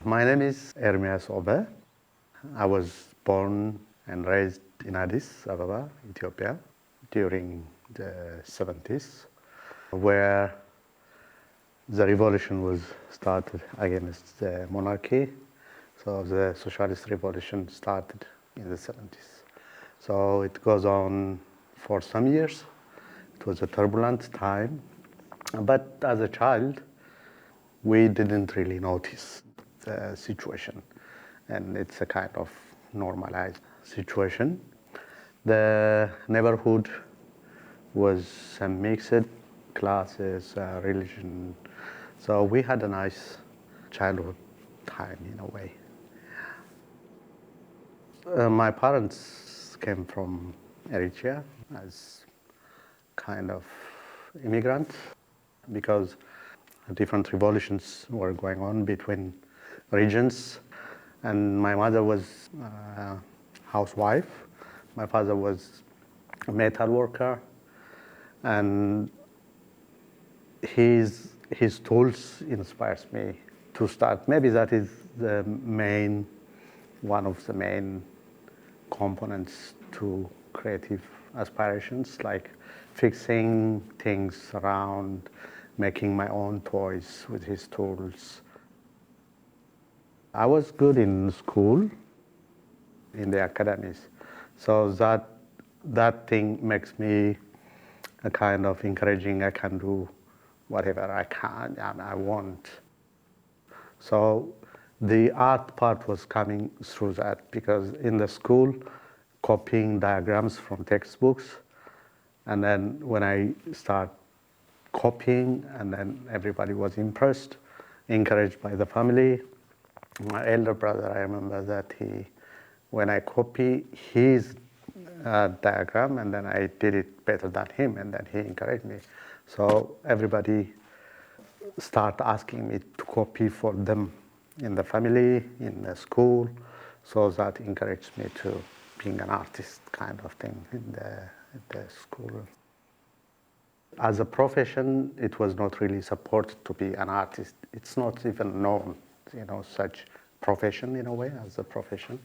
My name is Ermias Ekube. I was born and raised in Addis Ababa, Ethiopia, during the 70s, where the revolution was started against the monarchy. So the socialist revolution started in the 70s. So it goes on for some years. It was a turbulent time, but as a child, we didn't really notice the situation, and it's a kind of normalized situation. The neighborhood was a mixed classes, religion, so we had a nice childhood time in a way. My parents came from Eritrea as kind of immigrants because different revolutions were going on between regions, and my mother was a housewife. My father was a metal worker, and his tools inspires me to start. Maybe that is one of the main components to creative aspirations, like fixing things around, making my own toys with his tools. I was good in school, in the academies, so that thing makes me a kind of encouraging. I can do whatever I can and I want. So the art part was coming through that, because in the school, copying diagrams from textbooks, and then when I start copying, and then everybody was impressed, encouraged by the family. My elder brother, I remember that when I copy his diagram, and then I did it better than him, and then he encouraged me. So everybody start asking me to copy for them in the family, in the school, so that encouraged me to being an artist kind of thing in the school. As a profession, it was not really supported to be an artist. It's not even known, such profession in a way as a profession.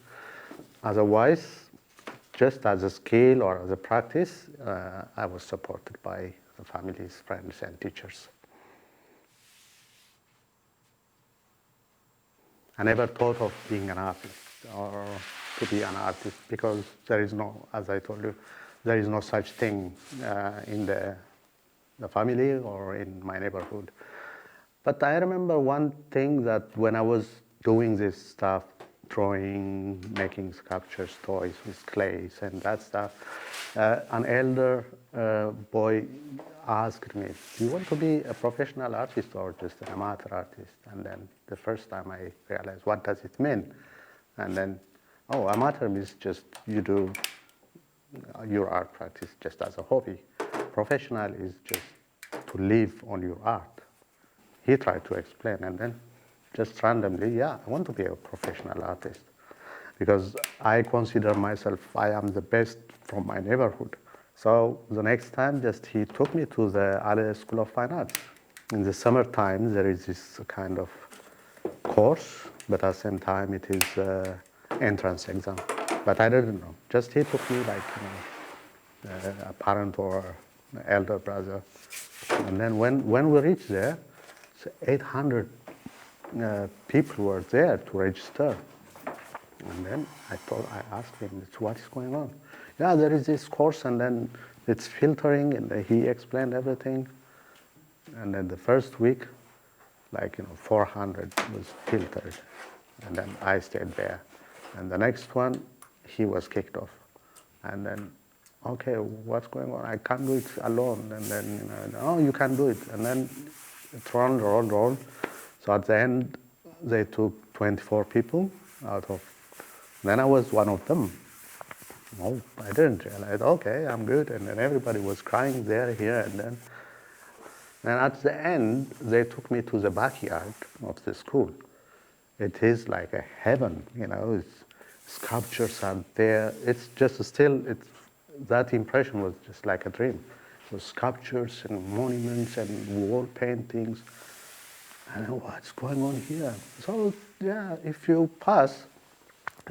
Otherwise, just as a skill or as a practice, I was supported by the families, friends, and teachers. I never thought of being an artist or to be an artist, because there is no, as I told you, there is no such thing in the family or in my neighborhood. But I remember one thing, that when I was doing this stuff, drawing, making sculptures, toys with clays and that stuff, an elder boy asked me, do you want to be a professional artist or just an amateur artist? And then the first time I realized, what does it mean? And then, amateur means just you do your art practice just as a hobby. Professional is just to live on your art. He tried to explain, and then just randomly, I want to be a professional artist, because I consider myself, I am the best from my neighborhood. So the next time, he took me to the Alle School of Fine Arts. In the summertime, there is this kind of course, but at the same time, it is entrance exam. But I didn't know. He took me like a parent or an elder brother. And then when we reached there, 800 people were there to register. And then I asked him, what is going on? There is this course, and then it's filtering, and he explained everything. And then the first week, 400 was filtered. And then I stayed there. And the next one, he was kicked off. And then, okay, what's going on? I can't do it alone. And then, you can do it. And then it rolled. So at the end, they took 24 people out of. Then I was one of them. No, I didn't realize. Okay, I'm good. And then everybody was crying there, here, and then. And at the end, they took me to the backyard of the school. It is like a heaven, sculptures are there. It's just still, that impression was just like a dream. It was sculptures and monuments and wall paintings. I don't know what's going on here. So, yeah, if you pass,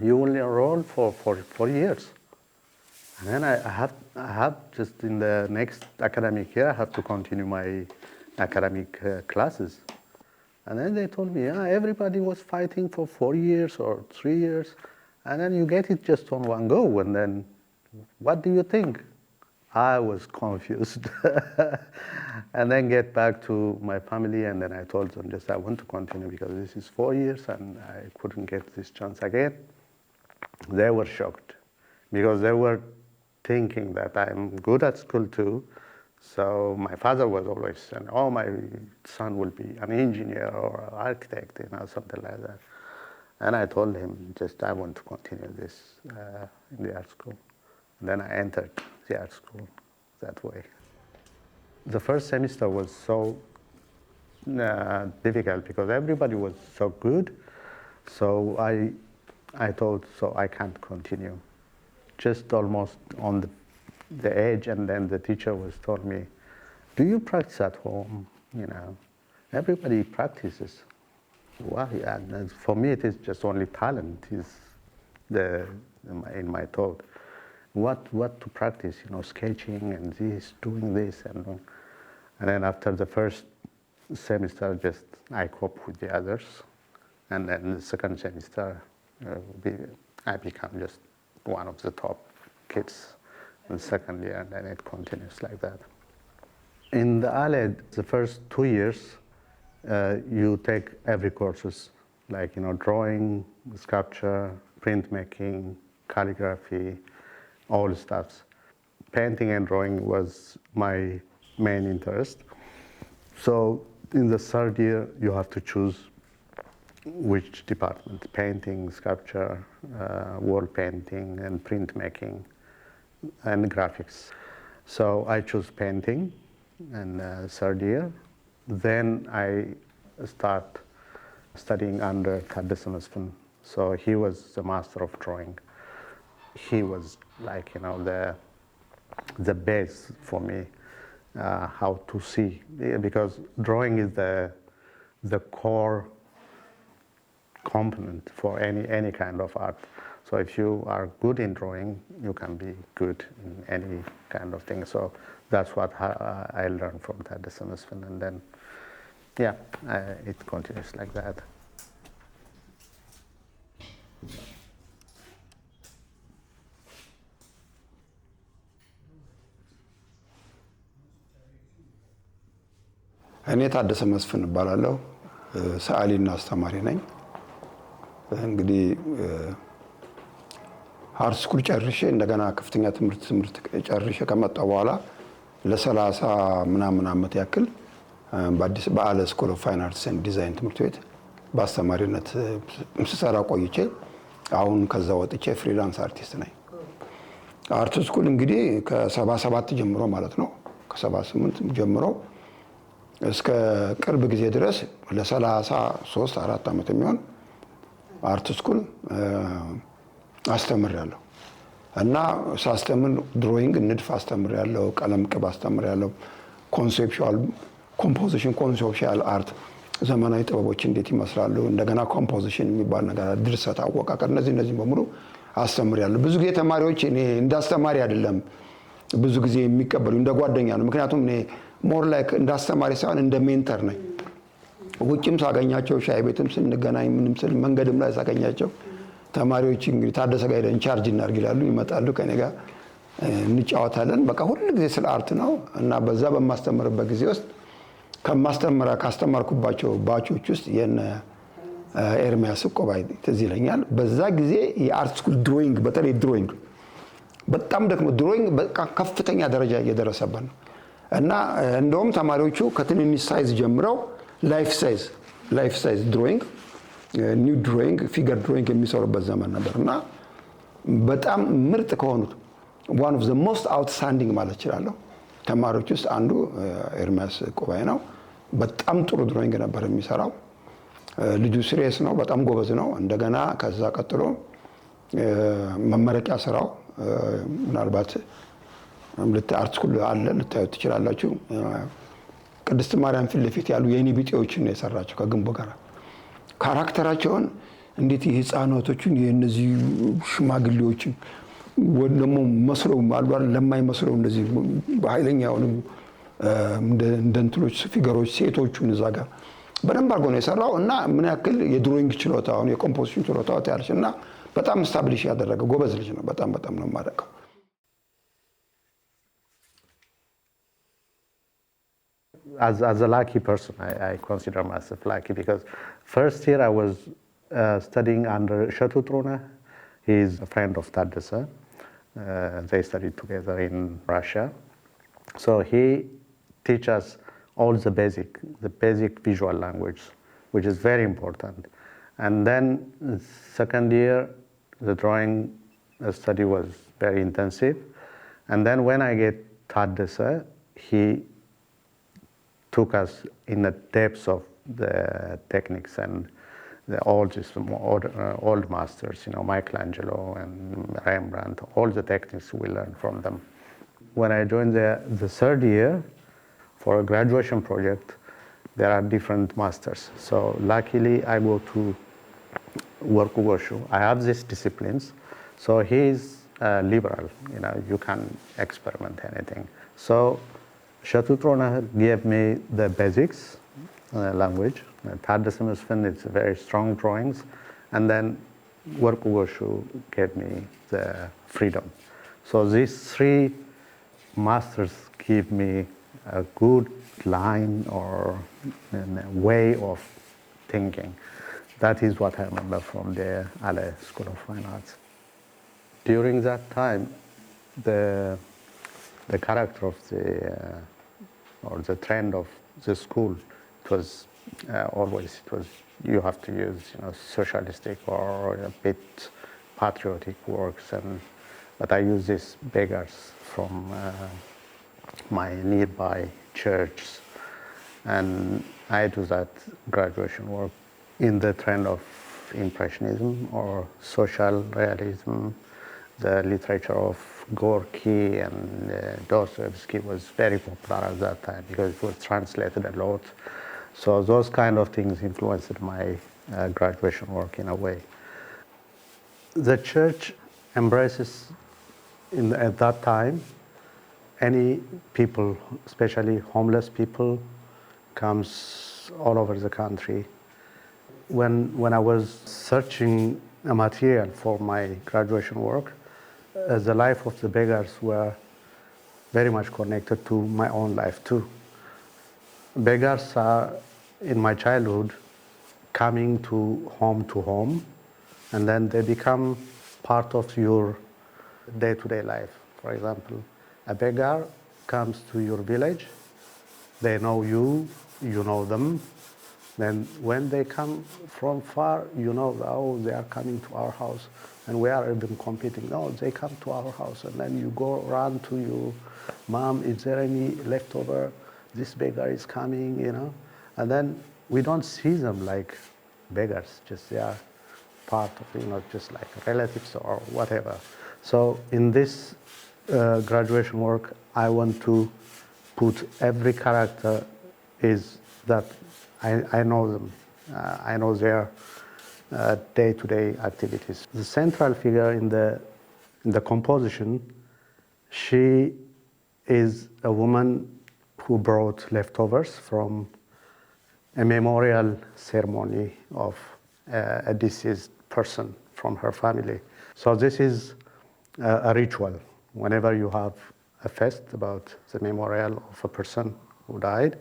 you will enroll for 4 years. And then I have just in the next academic year, I have to continue my academic classes. And then they told me, yeah, everybody was fighting for 4 years or 3 years, and then you get it just on one go. And then, what do you think? I was confused. And then get back to my family, and then I told them just I want to continue because this is 4 years and I couldn't get this chance again. They were shocked because they were thinking that I'm good at school too. So my father was always saying, oh, my son will be an engineer or an architect, something like that. And I told him just I want to continue this in the art school. And then I entered the art school that way. The first semester was so difficult because everybody was so good. So I thought, so I can't continue. Just almost on the edge, and then the teacher was told me, do you practice at home? Everybody practices. Well, yeah, and for me, it is just only talent is in my thought. What to practice? Sketching and this, doing this, and then after the first semester, just I cope with the others, and then the second semester, I become just one of the top kids in the second year, and then it continues like that. In the Alle, the first 2 years, you take every courses, like drawing, sculpture, printmaking, calligraphy, all stuffs. Painting and drawing was my main interest. So in the third year, you have to choose which department: painting, sculpture, wall painting, and printmaking, and graphics. So I chose painting in third year. Then I start studying under Addis. So he was the master of drawing. He was like the base for me, how to see, because drawing is the core component for any kind of art. So if you are good in drawing, you can be good in any kind of thing. So that's what I learned from Addis, and then it continues like that. እኔ ታደሰ መስፍን እባላለሁ። ሰዓሊና አስተማሪ ነኝ። እንግዲህ አርት ስኩል ጨርሼ እንደገና ከፍተኛ ትምህርት ጨርሼ ከመጣሁ በኋላ ለ30 ምናምን ዓመት ያክል በአዲስ በአለ ስኩል ኦፍ ፋይን አርትስ ኤንድ ዲዛይን ትምህርት ቤት በአስተማሪነት ስሰራ ቆይቼ አሁን ከዛ ወጥቼ ፍሪላንስ አርቲስት ነኝ። አርት ስኩል እንግዲህ ከ77 ጀምሮ ማለት ነው፣ ከ78 ጀምሮ እስከ ቅርብ ጊዜ ድረስ ለ33-4 ዓመት የሚሆን አርት ስኩል አስተምሬያለሁ። እና ሳስተምር ድሮይንግ ንድፍ አስተምሬያለሁ፣ ቀለም ቅብ አስተምሬያለሁ፣ ኮንሴፕቹዋል ኮምፖዚሽን፣ ኮንሴፕቹዋል አርት ዘመናዊ ጥበቦች እንዴት ይመስላሉ፣ እንደገና ኮምፖዚሽን የሚባል ነገር፣ ድርሰት፣ አወቃቀር፣ እነዚህ በሙሉ አስተምሬያለሁ። ብዙ ጊዜ ተማሪዎች እኔ እንዳስተማሪ አይደለም ብዙ ጊዜ የሚቀበሉ እንደ ጓደኛ ነው። ምክንያቱም እኔ ሞር ላይክ እንዳስተማሪ ሳይሆን እንደ ሜንተር ነኝ። ውጭም ሳገኛቸው ሻይ ቤትም ስንገናኝ ምንም ስል መንገድም ላይ ሳገኛቸው ተማሪዎች እንግዲህ ታደሰ ጋር ሄደን ቻርጅ እናድርግ ይላሉ፣ ይመጣሉ፣ ከኔ ጋር እንጫወታለን። በቃ ሁሉ ጊዜ ስለ አርት ነው። እና በዛ በማስተምርበት ጊዜ ውስጥ ካስተማርኩባቸው ባቾች ውስጥ የነ ኤርሚያስ እቁቤ ትዝ ይለኛል። በዛ ጊዜ የአርት ስኩል ድሮይንግ፣ በተለይ ድሮይንግ በጣም ደግሞ ድሮይንግ በቃ ከፍተኛ ደረጃ እየደረሰበት ነው። እና እንደውም ተማሪዎቹ ከትንንሽ ሳይዝ ጀምረው ላይፍ ሳይዝ ድሮይንግ፣ ኒው ድሮይንግ፣ ፊገር ድሮይንግ የሚሰሩበት ዘመን ነበር። እና በጣም ምርጥ ከሆኑት ዋን ኦፍ ዘ ሞስት አውትስታንዲንግ ማለት እችላለሁ ተማሪዎች ውስጥ አንዱ ኤርሚያስ እቁቤ ነው። በጣም ጥሩ ድሮይንግ ነበር የሚሰራው። ልጁ ሲሪየስ ነው፣ በጣም ጎበዝ ነው። እንደገና ከዛ ቀጥሎ መመረቂያ ስራው ምናልባት አርት ስኩል አለ ልታዩት ትችላላችሁ። ቅድስት ማርያም ፊት ለፊት ያሉ የኔ ቢጤዎችን ነው የሰራቸው ከግንቦ ጋር ካራክተራቸውን እንዴት የህፃናቶቹን የነዚህ ሽማግሌዎችን ወደሞ መስለው አሉ አይደል ለማይመስለው እንደዚህ በኃይለኛው እንደ እንትሎች ፊገሮች ሴቶቹን እዛ ጋር በደንብ አድርጎ ነው የሰራው እና ምን ያክል የድሮይንግ ችሎታውን የኮምፖዚሽን ችሎታው ታያለሽና በጣም ስታብሊሽ ያደረገ ጎበዝ ልጅ ነው። በጣም ነው የማደንቀው። As a lucky person, I consider myself lucky because first year I was studying under Shatutrona. He's a friend of Taddasa. They studied together in Russia. So he teaches us all the basic visual language, which is very important. And then the second year, the drawing study was very intensive. And then when I get Taddasa, he took us in the depths of the techniques and the old masters, Michelangelo and Rembrandt, all the techniques we learned from them. When I joined the third year for a graduation project, there are different masters. So luckily I go to Workugoshu. I have these disciplines. So he is liberal, you can experiment anything. So Shatutrona gave me the basics language. Taddasa Musfin, it's very strong drawings. And then Workugoshu gave me the freedom. So these three masters give me a good line or a way of thinking. That is what I remember from the Alle School of Fine Arts. During that time, the character of or the trend of the school, it was always, you have to use, socialistic or a bit patriotic works, but I use these beggars from my nearby churches, and I do that graduation work in the trend of Impressionism or social realism. The literature of Gorky and Dostoevsky was very popular at that time because it was translated a lot. So those kind of things influenced my graduation work in a way. The church embraces, at that time, any people, especially homeless people, comes all over the country. When I was searching a material for my graduation work, the life of the beggars were very much connected to my own life too. Beggars are, in my childhood, coming to home, and then they become part of your day-to-day life. For example, a beggar comes to your village, they know you, you know them. Then when they come from far, they are coming to our house, and we are even competing. No, they come to our house, and then you go run to your mom, is there any leftover? This beggar is coming, And then we don't see them like beggars, just they are part of, just like relatives or whatever. So in this graduation work, I want to put every character is that I know them. I know their day-to-day activities. The central figure in the composition, she is a woman who brought leftovers from a memorial ceremony of a deceased person from her family. So this is a ritual. Whenever you have a fest about the memorial of a person who died,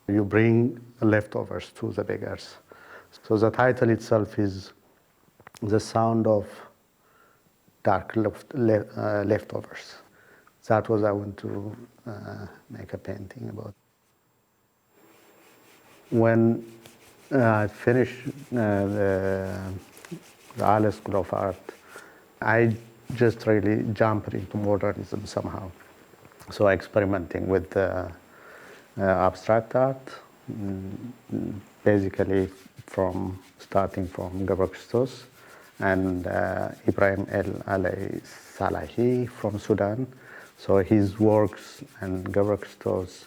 you bring leftovers to the beggars. So the title itself is The Sound of Dark Leftovers. That was I want to make a painting about. When I finished the Alle School of Art, I just really jumped into modernism somehow. So experimenting with abstract art, basically starting from Gabor-Christos and Ibrahim Alle Salahi from Sudan. So his works and Gabor-Christos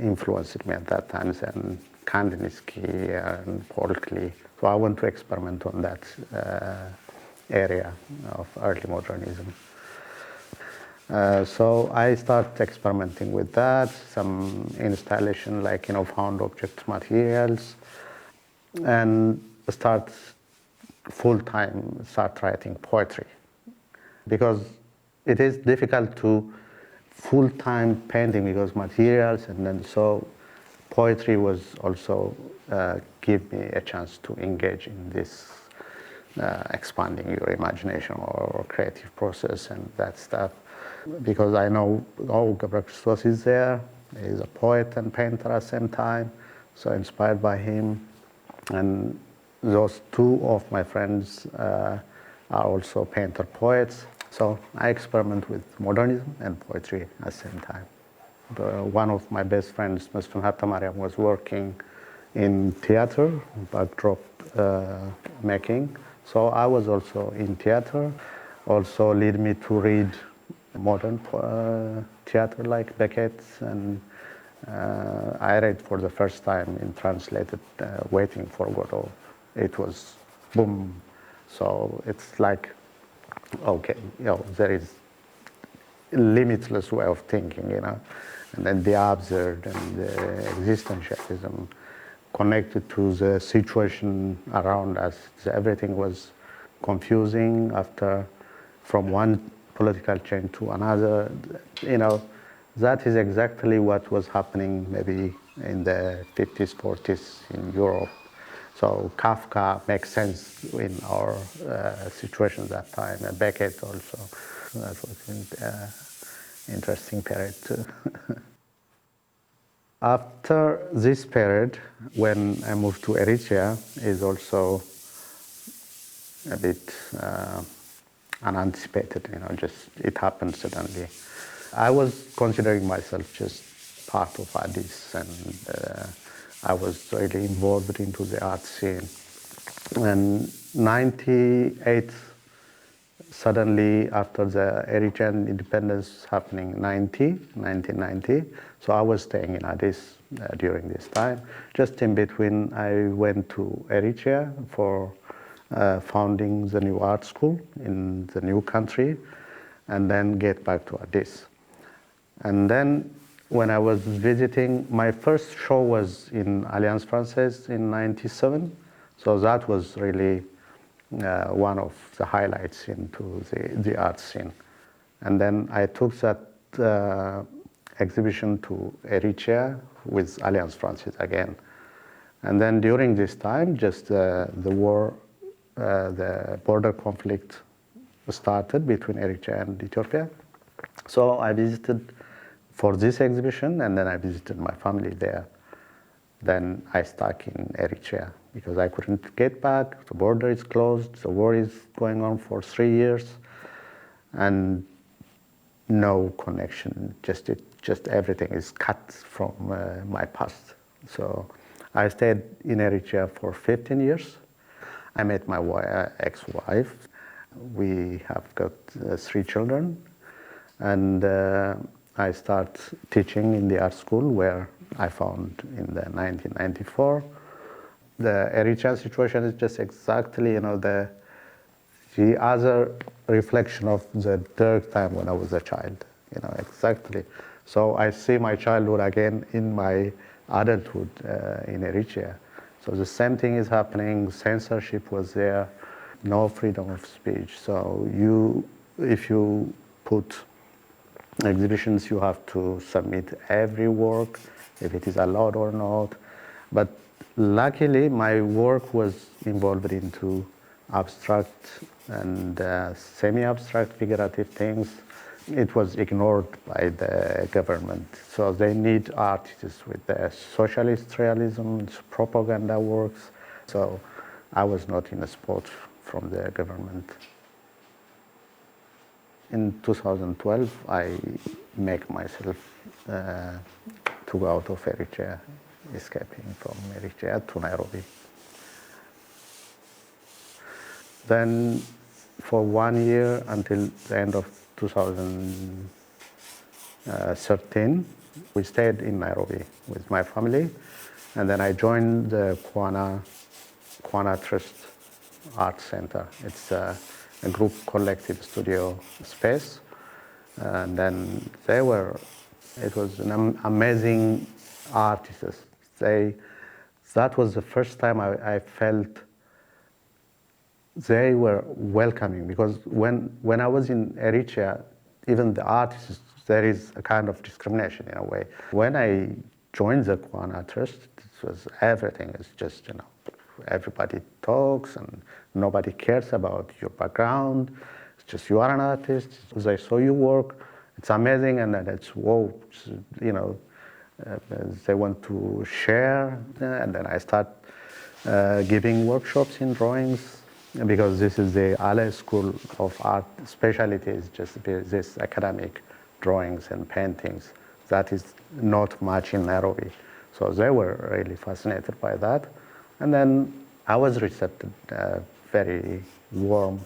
influenced me at that time, and Kandinsky and Paul Klee. So I want to experiment on that area of early modernism. So I start experimenting with that, some installation like, found object materials, and start start writing poetry. Because it is difficult to full-time painting because materials, and then so poetry was also give me a chance to engage in this expanding your imagination or creative process and that stuff. Because I know Gabriel Christos is there. He's a poet and painter at the same time, so inspired by him. And those two of my friends are also painter poets. So I experiment with modernism and poetry at the same time. One of my best friends, Mr. Hattamariam, was working in theater, backdrop making. So I was also in theater, also lead me to read modern theater like Beckett, and I read for the first time in translated Waiting for Godot. It was boom. So it's like, okay, there is a limitless way of thinking, and then the absurd and the existentialism connected to the situation around us. Everything was confusing from one political change to another. That is exactly what was happening maybe in the 50s, 40s in Europe. So Kafka makes sense in our situation at that time, and Beckett also. That was an interesting period too. After this period, when I moved to Eritrea, is also a bit unanticipated, just it happened suddenly. I was considering myself just part of Addis, and I was really involved into the art scene. And 98, suddenly after the Eritrean independence happening, 1990, so I was staying in Addis during this time. Just in between, I went to Eritrea for founding the new art school in the new country, and then get back to Addis. And then when I was visiting, my first show was in Alliance Française in 97. So that was really one of the highlights into the art scene. And then I took that exhibition to Eritrea with Alliance Française again. And then during this time, just the war, the border conflict started between Eritrea and Ethiopia. So I visited for this exhibition, and then I visited my family there. Then I stuck in Eritrea because I couldn't get back. The border is closed. The war is going on for 3 years, and no connection. Just everything is cut from my past. So I stayed in Eritrea for 15 years. I met my ex-wife. We have got 3 children, and I start teaching in the art school where I found in the 1994. The Eritrean situation is just exactly, the other reflection of the dark time when I was a child, exactly. So I see my childhood again in my adulthood in Eritrea. So the same thing is happening. Censorship was there, no freedom of speech. So if you put exhibitions, you have to submit every work, if it is allowed or not. But luckily, my work was involved into abstract and semi-abstract figurative things. It was ignored by the government. So they need artists with the socialist realism, propaganda works. So I was not in a spot from the government. In 2012, I make myself to go out of Eritrea, escaping from Eritrea to Nairobi. Then for 1 year until the end of 2013, We stayed in Nairobi with my family, and then I joined the Kwana Trust Art Center. It's a group collective studio space, and then it was an amazing artists. That was the first time I felt they were welcoming, because when I was in Eritrea, even the artists, there is a kind of discrimination in a way. When I joined the Kwana Trust, it was everything is just, everybody talks and nobody cares about your background. It's just you are an artist. As I saw you work, it's amazing, and then it's whoa, they want to share, and then I start giving workshops in drawings, because this is the Alle School of Art. Specialty is just this academic drawings and paintings. That is not much in Nairobi. So they were really fascinated by that. And then I was received very warm.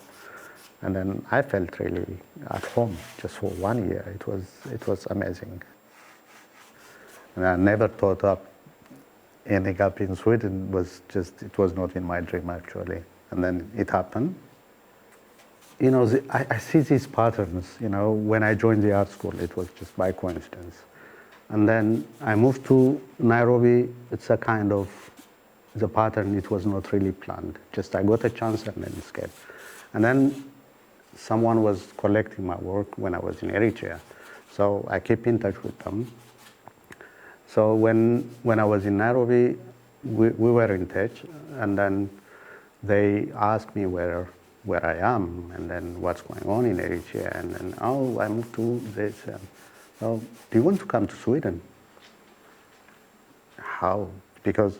And then I felt really at home just for 1 year. It was amazing. And I never thought of ending up in Sweden. It was not in my dream actually. And then it happened. I see these patterns, when I joined the art school, it was just by coincidence. And then I moved to Nairobi. It's a kind of, the pattern, it was not really planned. Just I got a chance and then escaped. And then someone was collecting my work when I was in Eritrea. So I keep in touch with them. So when I was in Nairobi, we were in touch, and then they asked me where I am, and then what's going on in Eritrea, and then, I moved to this. Do you want to come to Sweden? How? Because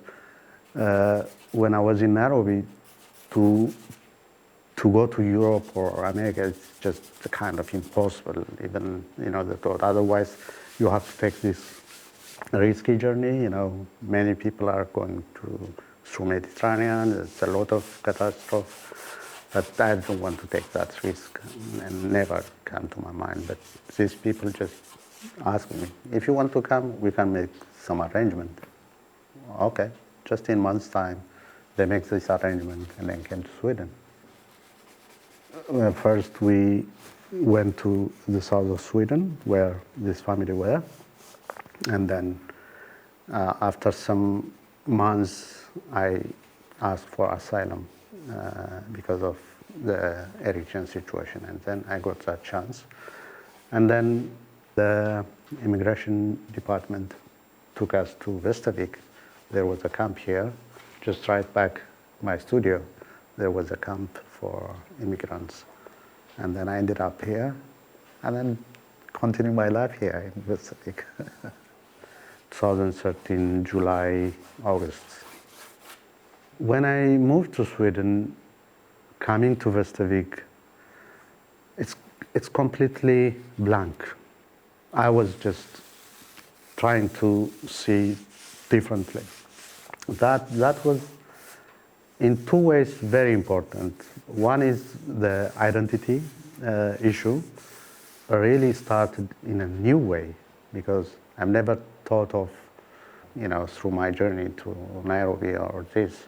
when I was in Nairobi, to go to Europe or America, it's just kind of impossible. Even, the thought. Otherwise, you have to take this risky journey. Many people are going through Mediterranean. There's a lot of catastrophe, but I don't want to take that risk, and never come to my mind. But these people just ask me, if you want to come, we can make some arrangement. Okay, just in months' time, they make this arrangement and then came to Sweden. First, we went to the south of Sweden, where this family were, and then after some months, I asked for asylum because of the Eritrean situation, and then I got that chance. And then the immigration department took us to Västervik. There was a camp here, just right back my studio. There was a camp for immigrants. And then I ended up here, and then continue my life here in Västervik. 2013, July, August. When I moved to Sweden, coming to Västervik, it's completely blank. I was just trying to see differently. That was in two ways very important. One is the identity issue really started in a new way, because I've never thought of, through my journey to Nairobi or this,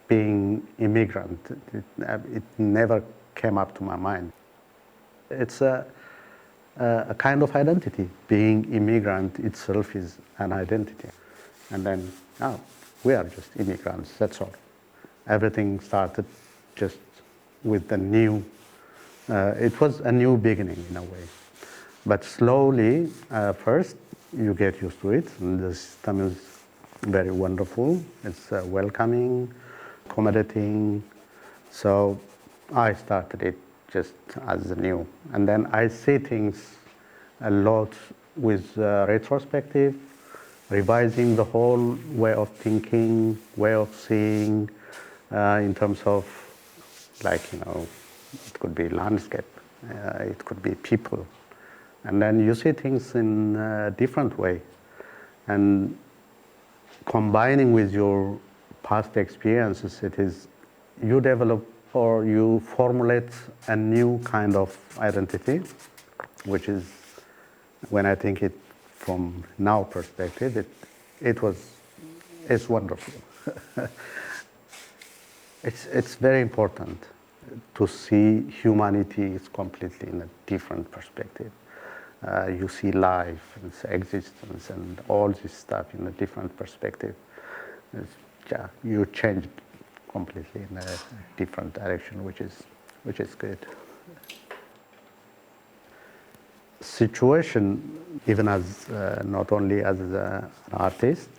being immigrant. It never came up to my mind. It's a kind of identity. Being immigrant itself is an identity. And then, we are just immigrants, that's all. Everything started just with the new, it was a new beginning in a way. But slowly, first, you get used to it, and the system is very wonderful. It's welcoming, accommodating. So I started it just as new. And then I see things a lot with retrospective, revising the whole way of thinking, way of seeing, in terms of, it could be landscape, it could be people. And then you see things in a different way. And combining with your past experiences, it is, you develop or you formulate a new kind of identity, which is when I think it from now perspective, it's wonderful. It's very important to see humanity is completely in a different perspective. You see life and existence and all this stuff in a different perspective. Yeah, you change completely in a different direction, which is good. Situation, even as not only as an artist,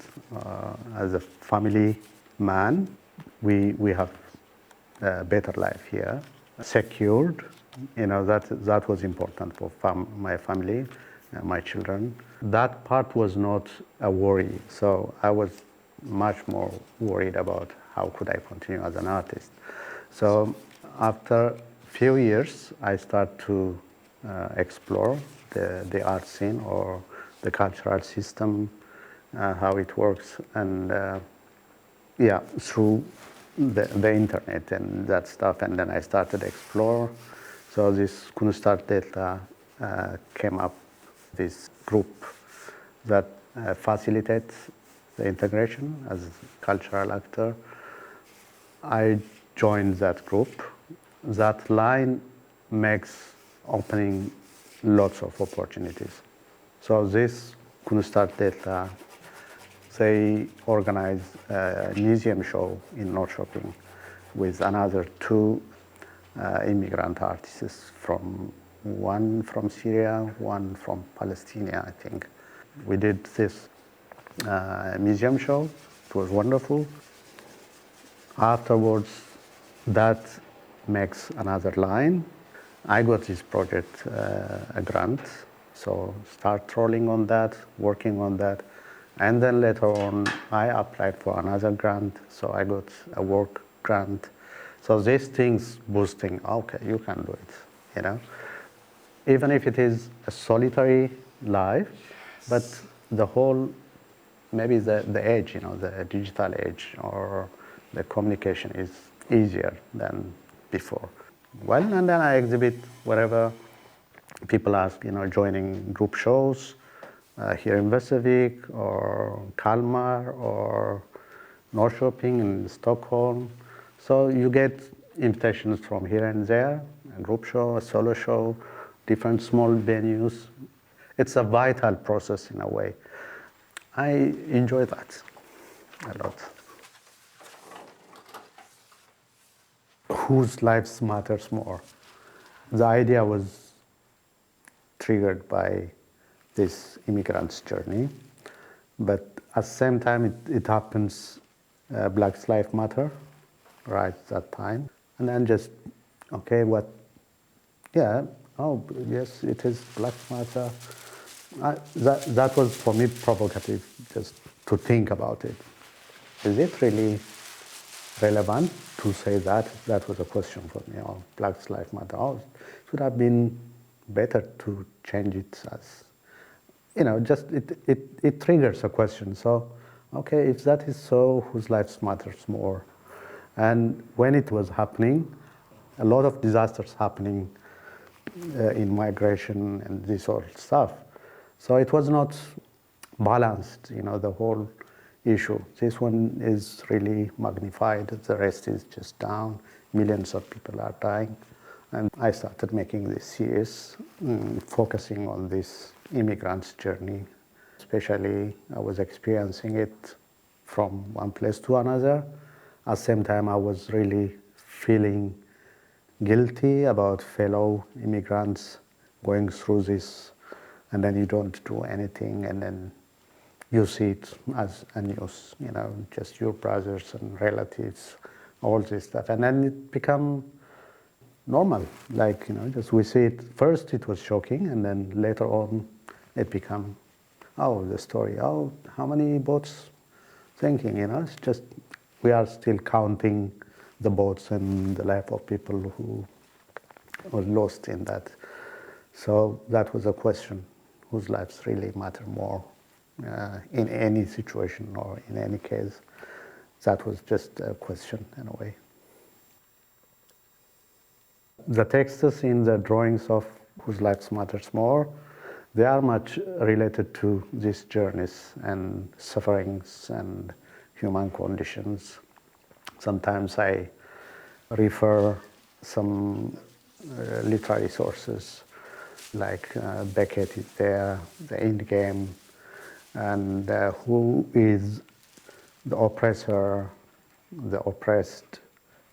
as a family man, we have a better life here, secured. That was important for my family, my children. That part was not a worry, so I was much more worried about how could I continue as an artist. So after few years, I start to explore the art scene or the cultural system, how it works, and through the internet and that stuff, and then I started to explore. So this Kunstart Delta came up, this group that facilitates the integration as a cultural actor. I joined that group. That line makes opening lots of opportunities. So this Kunstart Delta, they organize a museum show in Norrköping with another two immigrant artists, one from Syria, one from Palestine, I think. We did this museum show. It was wonderful. Afterwards, that makes another line. I got this project, a grant, so start rolling on that, working on that. And then later on, I applied for another grant, so I got a work grant. So these things boosting, okay, you can do it, Even if it is a solitary life, but the whole, maybe the age, the digital age or the communication is easier than before. Well, and then I exhibit wherever people ask, joining group shows here in Västervik or Kalmar or Norrköping and Stockholm. So you get invitations from here and there, a group show, a solo show, different small venues. It's a vital process in a way. I enjoy that a lot. Whose lives matters more? The idea was triggered by this immigrant's journey, but at the same time it happens Black Lives Matter right at that time. And then just, okay, yes, it is Black Matter. That was for me provocative, just to think about it. Is it really relevant to say that? That was a question for me. Black Lives Matter. It would have been better to change it as, just it triggers a question. So, okay, if that is so, whose lives matters more? And when it was happening, a lot of disasters happening in migration and this sort of stuff. So it was not balanced, the whole issue. This one is really magnified, the rest is just down. Millions of people are dying. And I started making this series, focusing on this immigrant's journey. Especially, I was experiencing it from one place to another. At the same time, I was really feeling guilty about fellow immigrants going through this, and then you don't do anything, and then you see it as a news, just your brothers and relatives, all this stuff. And then it become normal, just we see it. First it was shocking, and then later on it become, the story, how many boats sinking, it's just, we are still counting the boats and the life of people who were lost in that. So that was a question, whose lives really matter more in any situation or in any case. That was just a question in a way. The texts in the drawings of Whose Lives Matters More, They are much related to these journeys and sufferings and human conditions. Sometimes I refer some literary sources, like Beckett is there, the end game, and who is the oppressor, the oppressed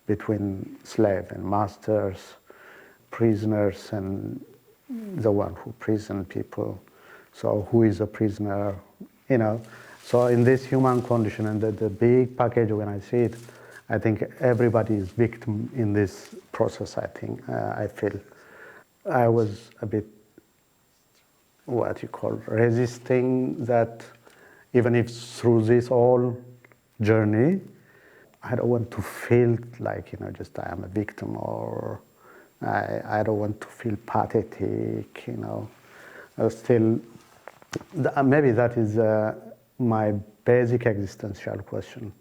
between slave and masters, prisoners and the one who prison people. So who is a prisoner, you know. So in this human condition and the big package, when I see it, I think everybody is victim in this process, I feel. I was a bit, what you call, resisting that, even if through this whole journey, I don't want to feel like, just I am a victim, or I don't want to feel pathetic, Still, maybe that is my basic existential question.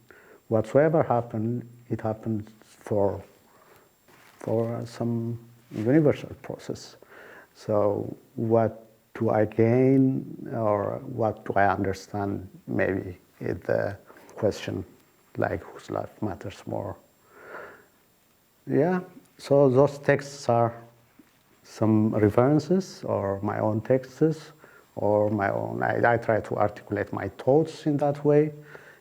Whatsoever happened, it happened for some universal process. So what do I gain, or what do I understand, maybe is the question, like whose life matters more. Yeah, so those texts are some references, or my own texts, or my own. I try to articulate my thoughts in that way,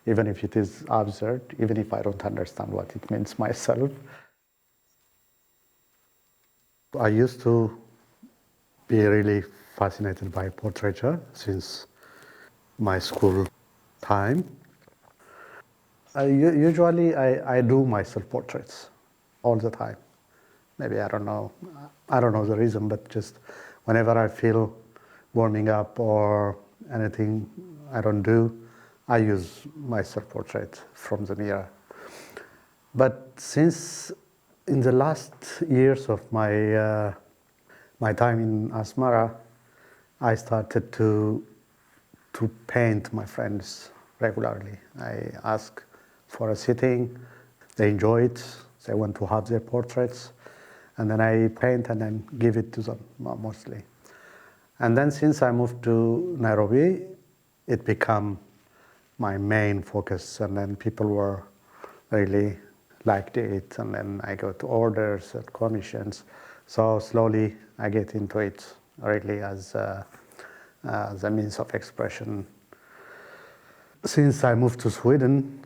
even if it is absurd, even if I don't understand what it means myself. I used to be really fascinated by portraiture since my school time. Usually I do my self-portraits all the time. Maybe I don't know the reason, but just whenever I feel warming up or anything I don't do, I use my self-portrait from the mirror. But since in the last years of my time in Asmara, I started to paint my friends regularly. I ask for a sitting, they enjoy it, they want to have their portraits, and then I paint and then give it to them mostly. And then since I moved to Nairobi, it became my main focus, and then people were really liked it, and then I got orders and commissions. So slowly I get into it really as a means of expression. Since I moved to Sweden,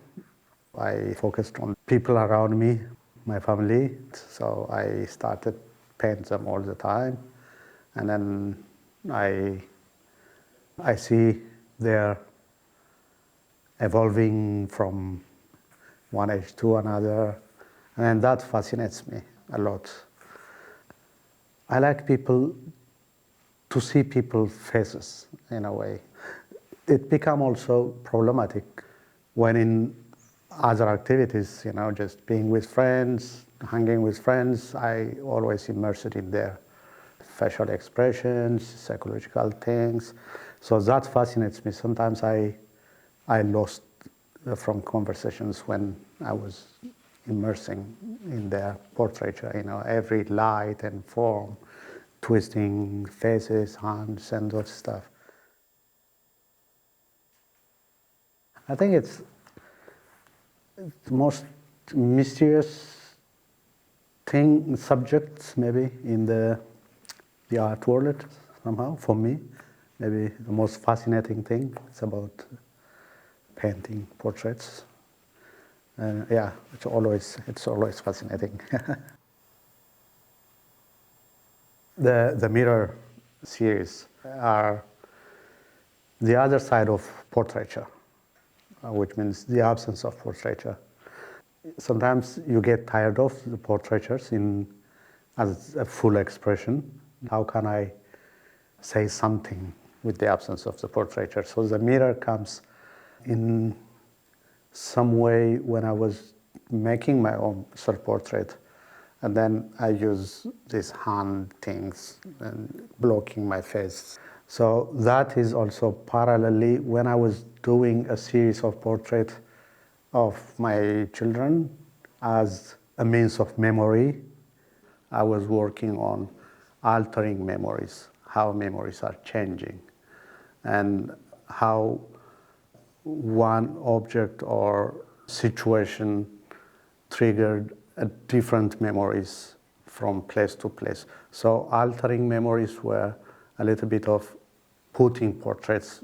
I focused on people around me, my family. So I started paint them all the time, and then I see they're evolving from one age to another, and that fascinates me a lot. I like to see people's faces in a way. It become also problematic when in other activities, just being with friends, hanging with friends, I always immersed in their facial expressions, psychological things. So that fascinates me. Sometimes I lost from conversations when I was immersing in their portraiture, every light and form, twisting faces, hands, and that stuff. I think it's the most mysterious subject maybe in the art world somehow, for me. Maybe the most fascinating thing is about painting portraits. And yeah, it's always fascinating. The mirror series are the other side of portraiture, which means the absence of portraiture. Sometimes you get tired of the portraitures as a full expression. How can I say something with the absence of the portraiture? So the mirror comes in some way when I was making my own self-portrait, and then I use these hand things and blocking my face. So that is also parallelly when I was doing a series of portraits of my children as a means of memory. I was working on altering memories, how memories are changing and how one object or situation triggered different memories from place to place. So altering memories were a little bit of putting portraits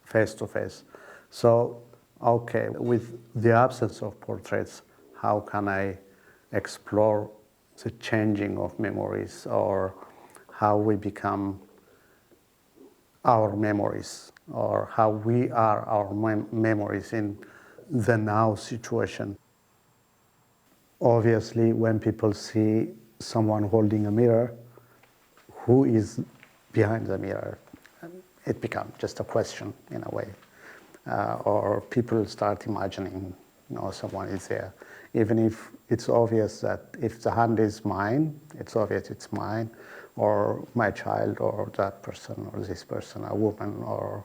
face to face. So, okay, with the absence of portraits, how can I explore the changing of memories or how we become our memories or how we are our memories in the now situation? Obviously, when people see someone holding a mirror, who is behind the mirror? It becomes just a question in a way. Or people start imagining, someone is there. Even if it's obvious that if the hand is mine, it's obvious it's mine, or my child, or that person, or this person, a woman, or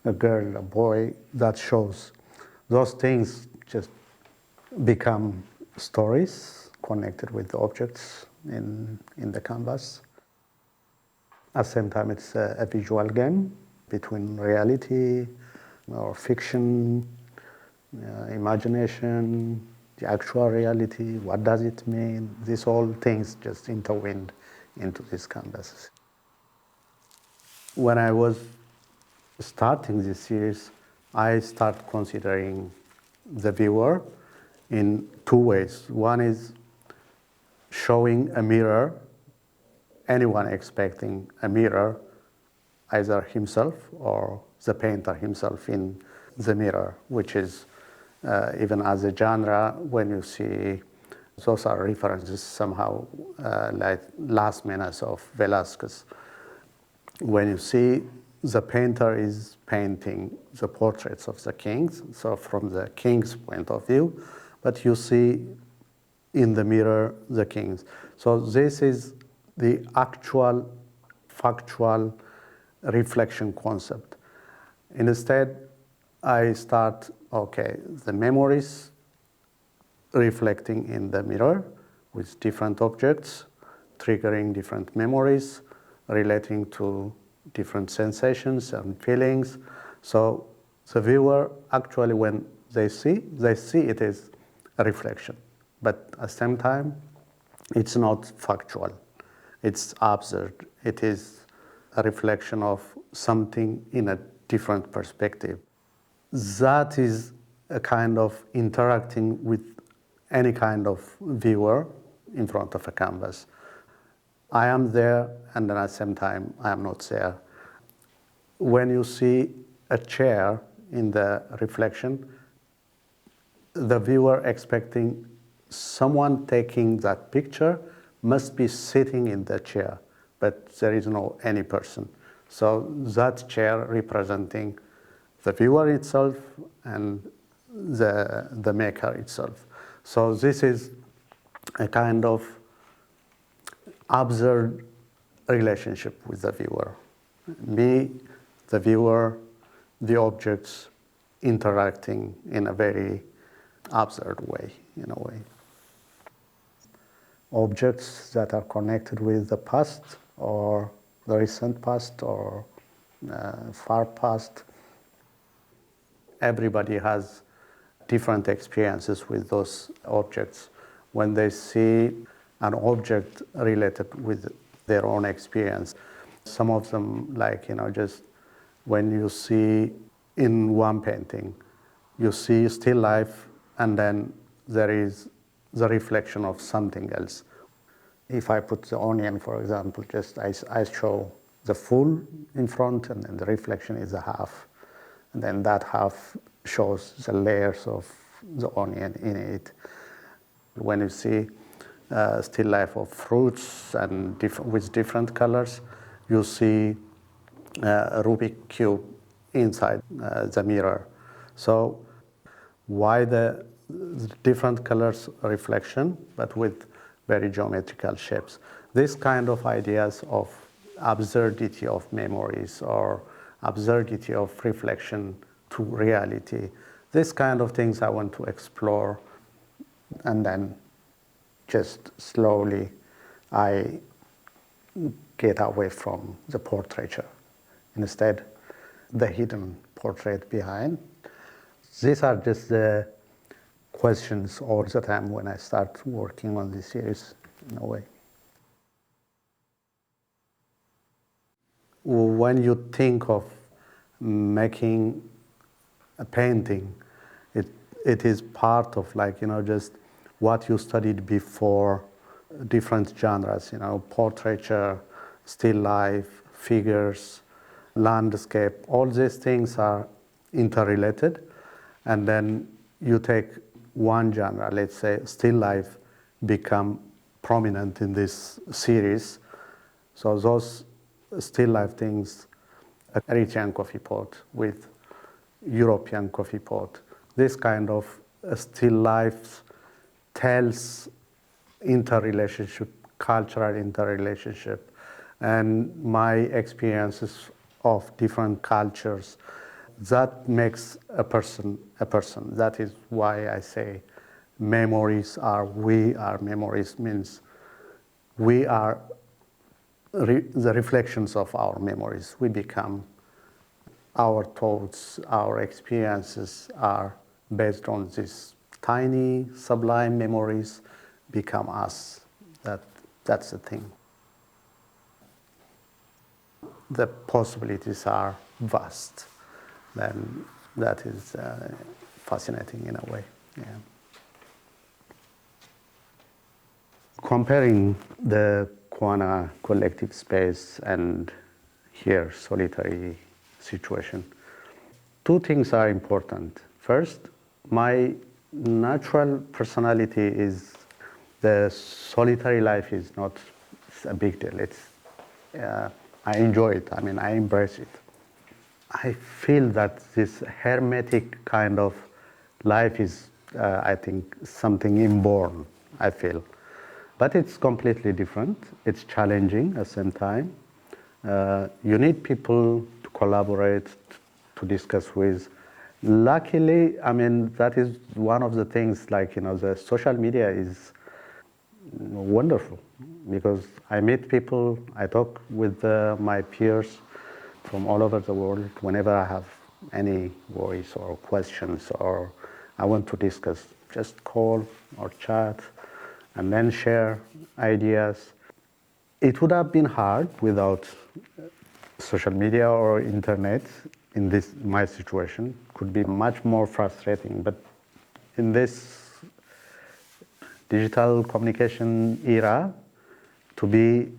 a girl, a boy, that shows. Those things just become stories connected with the objects in the canvas. At the same time, it's a visual game between reality or fiction, imagination, the actual reality. What does it mean? These all things just intertwined into these canvases. When I was starting this series, I started considering the viewer in two ways. One is showing a mirror, anyone expecting a mirror, either himself or the painter himself in the mirror, which is even as a genre, when you see, those are references somehow like Last Menace of Velázquez. When you see the painter is painting the portraits of the kings, so from the king's point of view, but you see in the mirror the kings. So this is the actual, factual reflection concept. Instead, I start, okay, the memories reflecting in the mirror with different objects, triggering different memories, relating to different sensations and feelings. So the viewer, actually, when they see it as a reflection. But at the same time, it's not factual. It's absurd. It is a reflection of something in a different perspective. That is a kind of interacting with any kind of viewer in front of a canvas. I am there, and then at the same time, I am not there. When you see a chair in the reflection, the viewer expecting someone taking that picture must be sitting in the chair, but there is no any person. So that chair representing the viewer itself and the maker itself. So this is a kind of absurd relationship with the viewer. Me, the viewer, the objects interacting in a very absurd way, in a way. Objects that are connected with the past or the recent past or far past. Everybody has different experiences with those objects. When they see an object related with their own experience, some of them, like, just when you see in one painting, you see still life, and then there is the reflection of something else. If I put the onion, for example, just I show the full in front, and then the reflection is a half. And then that half shows the layers of the onion in it. When you see still life of fruits and with different colors, you see a Rubik cube inside the mirror. So why the different colors reflection, but with very geometrical shapes? This kind of ideas of absurdity of memories or absurdity of reflection to reality, this kind of things I want to explore, and then just slowly I get away from the portraiture. Instead, the hidden portrait behind. These are just the questions all the time when I start working on this series, in a way. When you think of making a painting, it is part of, like, just what you studied before, different genres, portraiture, still life, figures, landscape. All these things are interrelated, and then you take one genre, let's say still life, become prominent in this series. So those still life things, Eritrean coffee pot with European coffee pot, this kind of still life tells interrelationship, cultural interrelationship, and my experiences of different cultures. That makes a person a person. That is why I say we are memories, means we are the reflections of our memories. We become, our thoughts, our experiences are based on these tiny, sublime memories become us. That's the thing. The possibilities are vast. Then that is fascinating in a way. Yeah. Comparing the Kwana collective space and here solitary situation, two things are important. First, my natural personality is the solitary life is not a big deal. I enjoy it. I mean, I embrace it. I feel that this hermetic kind of life is, I think, something inborn, I feel. But it's completely different. It's challenging at the same time. You need people to collaborate, to discuss with. Luckily, I mean, that is one of the things, like, the social media is wonderful, because I meet people, I talk with my peers from all over the world whenever I have any worries or questions, or I want to discuss, just call or chat and then share ideas. It would have been hard without social media or internet. In this, my situation could be much more frustrating, but in this digital communication era, to be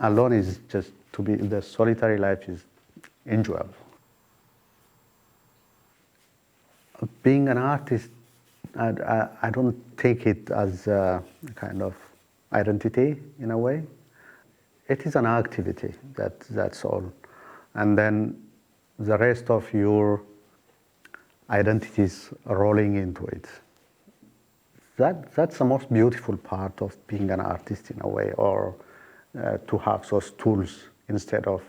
alone is just, to be the solitary life is enjoyable. Being an artist, I don't take it as a kind of identity in a way. It is an activity, that's all. And then the rest of your identities rolling into it. That's the most beautiful part of being an artist in a way, or to have those tools instead of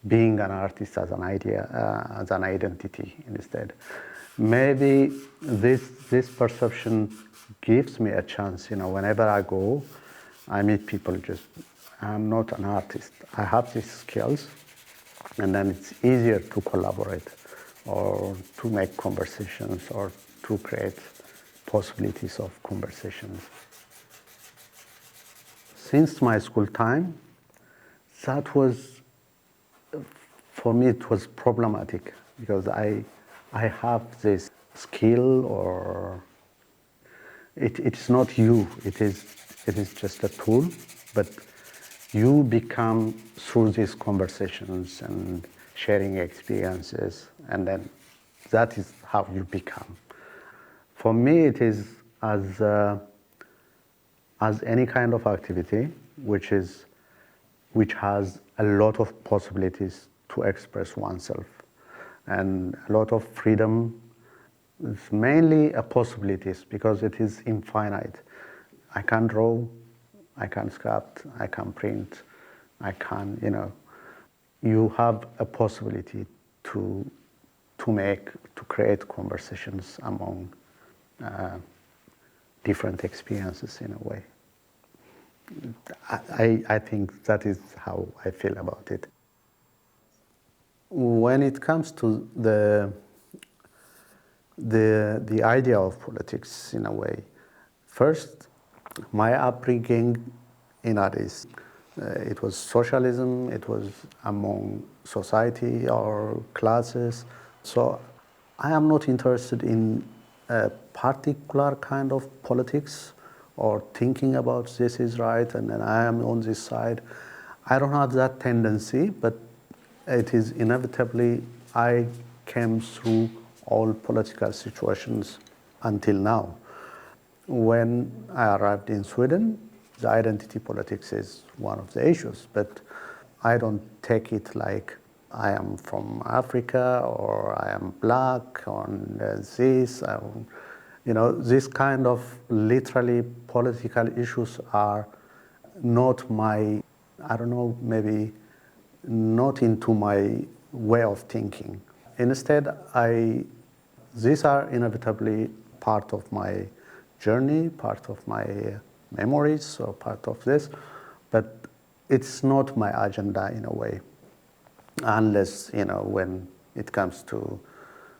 being an artist as an idea, as an identity instead. Maybe this perception gives me a chance, whenever I go, I meet people, I'm not an artist. I have these skills, and then it's easier to collaborate or to make conversations or to create possibilities of conversations. Since my school time, that was, for me, it was problematic, because I have this skill, or it's not you, it is just a tool, but you become through these conversations and sharing experiences, and then that is how you become. For me, it is as any kind of activity which has a lot of possibilities to express oneself and a lot of freedom. It's mainly a possibilities, because it is infinite. I can draw, I can sculpt, I can print, I can, you have a possibility to create conversations among different experiences in a way. I think that is how I feel about it. When it comes to the idea of politics, in a way, first, my upbringing in Addis, it was socialism, it was among society or classes. So I am not interested in a particular kind of politics or thinking about this is right and then I am on this side. I don't have that tendency, but it is inevitably I came through all political situations until now. When I arrived in Sweden, the identity politics is one of the issues, but I don't take it like I am from Africa or I am black or this. This kind of literally political issues are not my, I don't know, maybe not into my way of thinking. Instead, these are inevitably part of my journey, part of my memories, or part of this, but it's not my agenda in a way, unless, when it comes to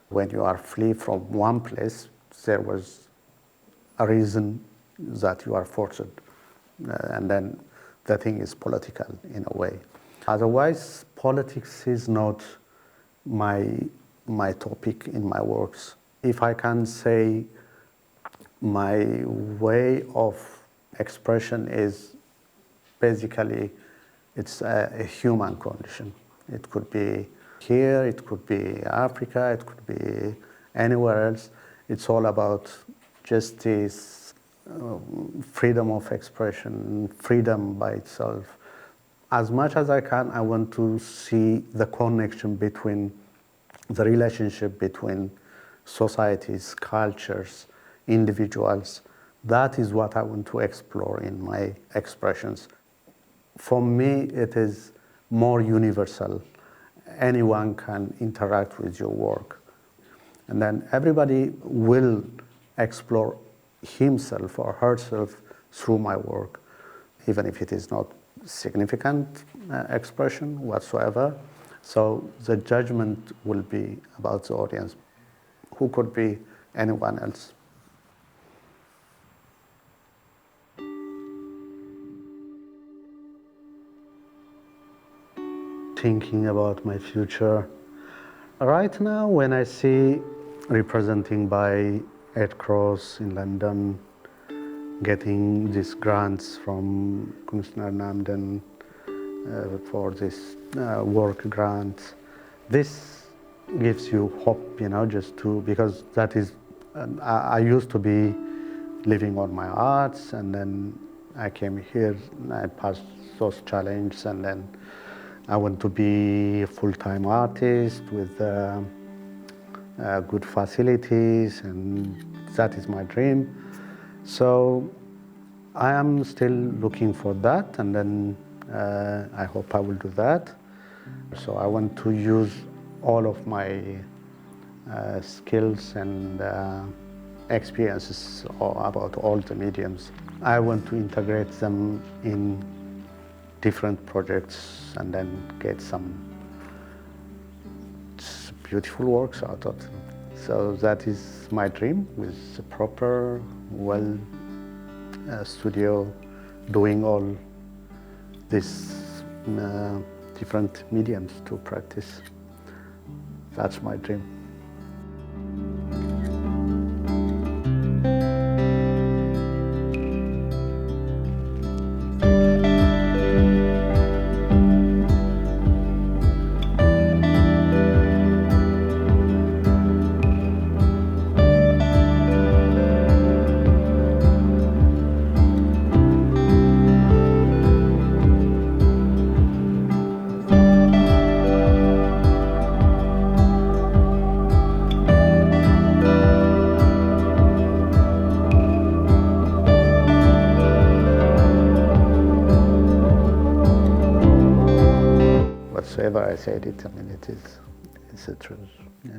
when you are flee from one place, there was a reason that you are forced, and then the thing is political in a way. Otherwise, politics is not my topic in my works. If I can say my way of expression is basically, it's a human condition. It could be here, it could be Africa, it could be anywhere else. It's all about justice, freedom of expression, freedom by itself. As much as I can, I want to see the connection between the relationship between societies, cultures, individuals. That is what I want to explore in my expressions. For me, it is more universal. Anyone can interact with your work. And then everybody will explore himself or herself through my work, even if it is not significant expression whatsoever. So the judgment will be about the audience, who could be anyone else. Thinking about my future. Right now, when I see representing by Red Cross in London, getting these grants from Kunstnernamnden for this work grant, this gives you hope, just to, because that is, I used to be living on my arts, and then I came here, and I passed those challenges, and then I want to be a full-time artist with good facilities, and that is my dream. So I am still looking for that, and then I hope I will do that. So I want to use all of my skills and experiences about all the mediums. I want to integrate them in different projects and then get some beautiful works out of them. So that is my dream, with a proper, well studio, doing all these different mediums to practice. That's my dream. Whatsoever I said, it's the truth. Yeah.